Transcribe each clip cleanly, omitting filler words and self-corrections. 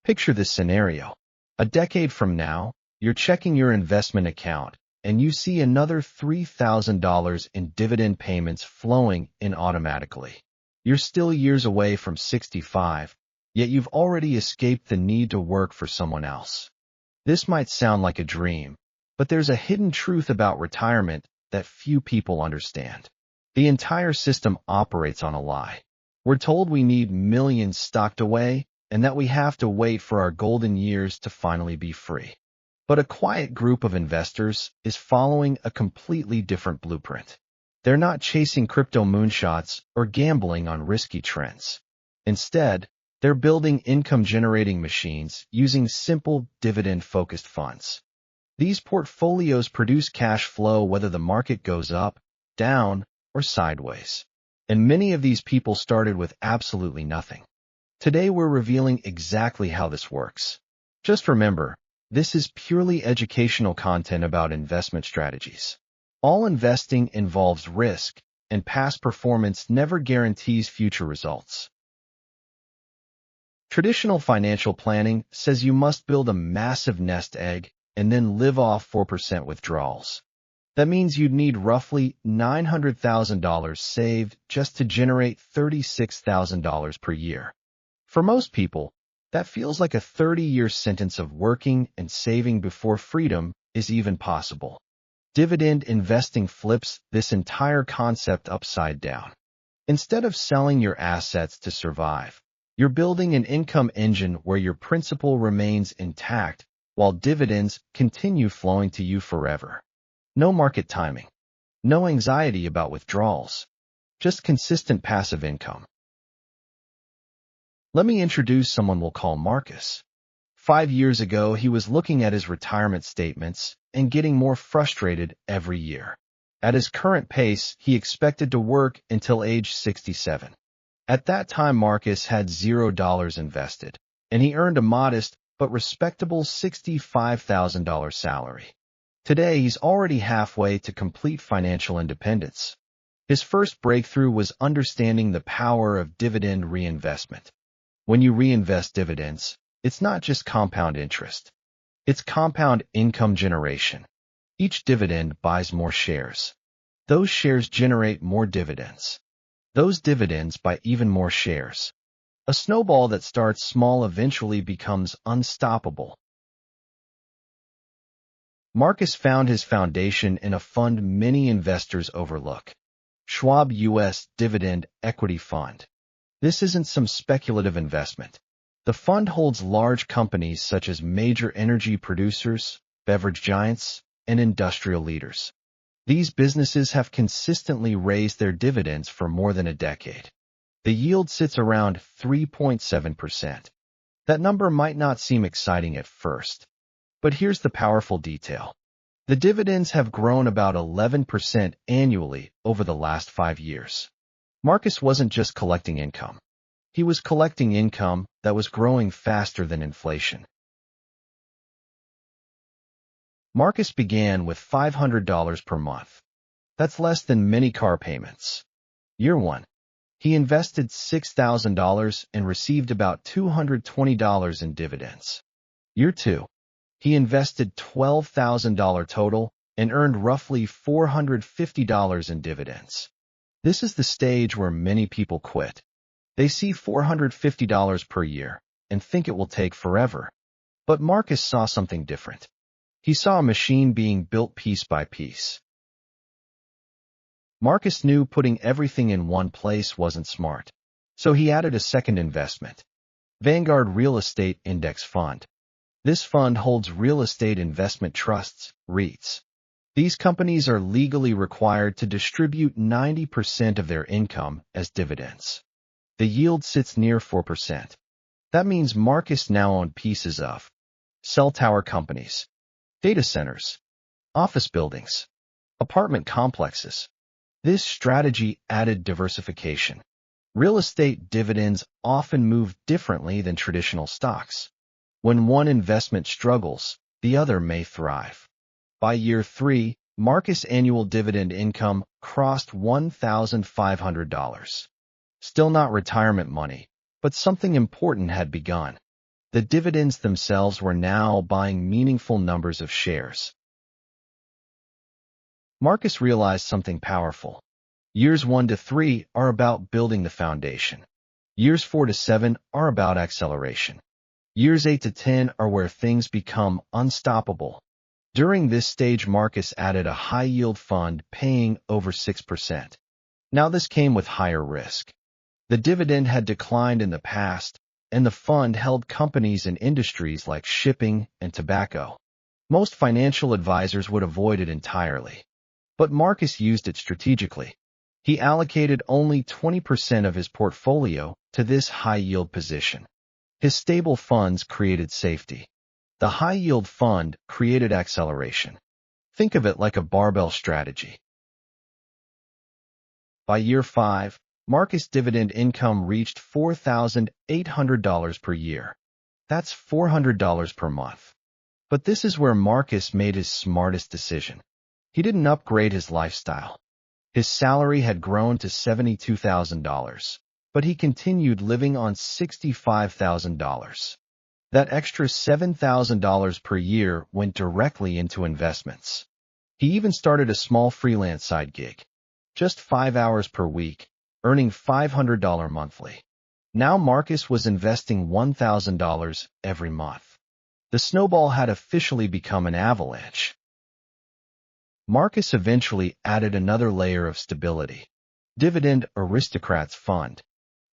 Picture this scenario. A decade from now, you're checking your investment account, and you see another $3,000 in dividend payments flowing in automatically. You're still years away from 65, yet you've already escaped the need to work for someone else. This might sound like a dream, but there's a hidden truth about retirement that few people understand. The entire system operates on a lie. We're told we need millions stocked away, and that we have to wait for our golden years to finally be free. But a quiet group of investors is following a completely different blueprint. They're not chasing crypto moonshots or gambling on risky trends. Instead, they're building income-generating machines using simple dividend-focused funds. These portfolios produce cash flow whether the market goes up, down, or sideways. And many of these people started with absolutely nothing. Today we're revealing exactly how this works. Just remember, this is purely educational content about investment strategies. All investing involves risk, and past performance never guarantees future results. Traditional financial planning says you must build a massive nest egg and then live off 4% withdrawals. That means you'd need roughly $900,000 saved just to generate $36,000 per year. For most people, that feels like a 30-year sentence of working and saving before freedom is even possible. Dividend investing flips this entire concept upside down. Instead of selling your assets to survive, you're building an income engine where your principal remains intact while dividends continue flowing to you forever. No market timing, no anxiety about withdrawals, just consistent passive income. Let me introduce someone we'll call Marcus. 5 years ago, he was looking at his retirement statements and getting more frustrated every year. At his current pace, he expected to work until age 67. At that time, Marcus had $0 invested, and he earned a modest but respectable $65,000 salary. Today, he's already halfway to complete financial independence. His first breakthrough was understanding the power of dividend reinvestment. When you reinvest dividends, it's not just compound interest. It's compound income generation. Each dividend buys more shares. Those shares generate more dividends. Those dividends buy even more shares. A snowball that starts small eventually becomes unstoppable. Marcus found his foundation in a fund many investors overlook: Schwab U.S. Dividend Equity Fund. This isn't some speculative investment. The fund holds large companies such as major energy producers, beverage giants, and industrial leaders. These businesses have consistently raised their dividends for more than a decade. The yield sits around 3.7%. That number might not seem exciting at first, but here's the powerful detail. The dividends have grown about 11% annually over the last 5 years. Marcus wasn't just collecting income. He was collecting income that was growing faster than inflation. Marcus began with $500 per month. That's less than many car payments. Year 1. He invested $6,000 and received about $220 in dividends. Year 2. He invested $12,000 total and earned roughly $450 in dividends. This is the stage where many people quit. They see $450 per year and think it will take forever. But Marcus saw something different. He saw a machine being built piece by piece. Marcus knew putting everything in one place wasn't smart, so he added a second investment: Vanguard Real Estate Index Fund. This fund holds real estate investment trusts, REITs. These companies are legally required to distribute 90% of their income as dividends. The yield sits near 4%. That means Marcus now owned pieces of cell tower companies, data centers, office buildings, apartment complexes. This strategy added diversification. Real estate dividends often move differently than traditional stocks. When one investment struggles, the other may thrive. By year 3, Marcus' annual dividend income crossed $1,500. Still not retirement money, but something important had begun. The dividends themselves were now buying meaningful numbers of shares. Marcus realized something powerful. Years 1 to 3 are about building the foundation. Years 4 to 7 are about acceleration. Years 8 to 10 are where things become unstoppable. During this stage, Marcus added a high-yield fund paying over 6%. Now this came with higher risk. The dividend had declined in the past, and the fund held companies in industries like shipping and tobacco. Most financial advisors would avoid it entirely. But Marcus used it strategically. He allocated only 20% of his portfolio to this high-yield position. His stable funds created safety. The high-yield fund created acceleration. Think of it like a barbell strategy. By year 5, Marcus' dividend income reached $4,800 per year. That's $400 per month. But this is where Marcus made his smartest decision. He didn't upgrade his lifestyle. His salary had grown to $72,000, but he continued living on $65,000. That extra $7,000 per year went directly into investments. He even started a small freelance side gig, just 5 hours per week, earning $500 monthly. Now Marcus was investing $1,000 every month. The snowball had officially become an avalanche. Marcus eventually added another layer of stability. Dividend Aristocrats Fund.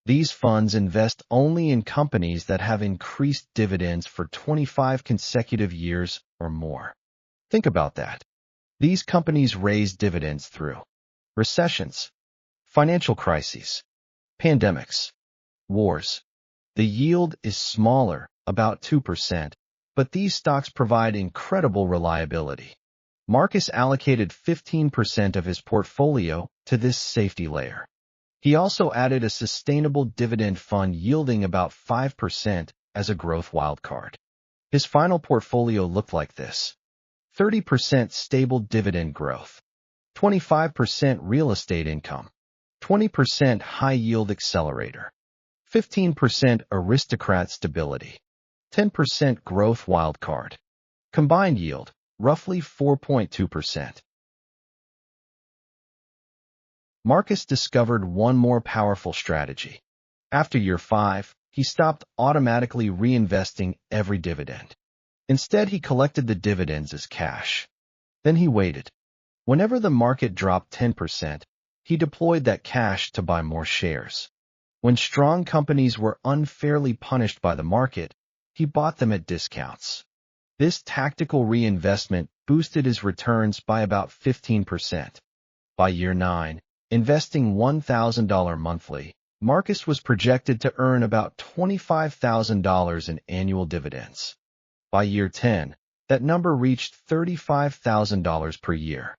These funds invest only in companies that have increased dividends for 25 consecutive years or more. Think about that. These companies raise dividends through recessions, financial crises, pandemics, wars. The yield is smaller, about 2%, but these stocks provide incredible reliability. Marcus allocated 15% of his portfolio to this safety layer. He also added a sustainable dividend fund yielding about 5% as a growth wildcard. His final portfolio looked like this: 30% stable dividend growth, 25% real estate income, 20% high-yield accelerator, 15% aristocrat stability, 10% growth wildcard. Combined yield, roughly 4.2%. Marcus discovered one more powerful strategy. After year 5, he stopped automatically reinvesting every dividend. Instead, he collected the dividends as cash. Then he waited. Whenever the market dropped 10%, he deployed that cash to buy more shares. When strong companies were unfairly punished by the market, he bought them at discounts. This tactical reinvestment boosted his returns by about 15%. By year 9, investing $1,000 monthly, Marcus was projected to earn about $25,000 in annual dividends. By year 10, that number reached $35,000 per year.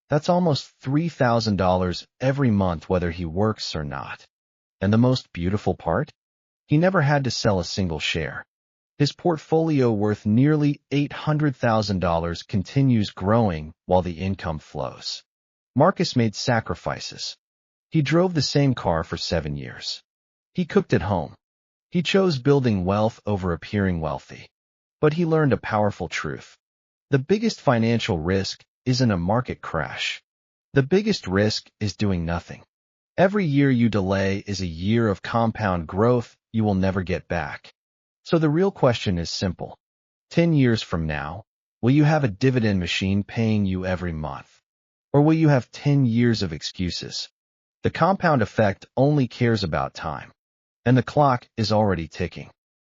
That's almost $3,000 every month whether he works or not. And the most beautiful part? He never had to sell a single share. His portfolio, worth nearly $800,000, continues growing while the income flows. Marcus made sacrifices. He drove the same car for 7 years. He cooked at home. He chose building wealth over appearing wealthy. But he learned a powerful truth. The biggest financial risk isn't a market crash. The biggest risk is doing nothing. Every year you delay is a year of compound growth you will never get back. So the real question is simple. 10 years from now, will you have a dividend machine paying you every month? Or will you have 10 years of excuses? The compound effect only cares about time. And the clock is already ticking.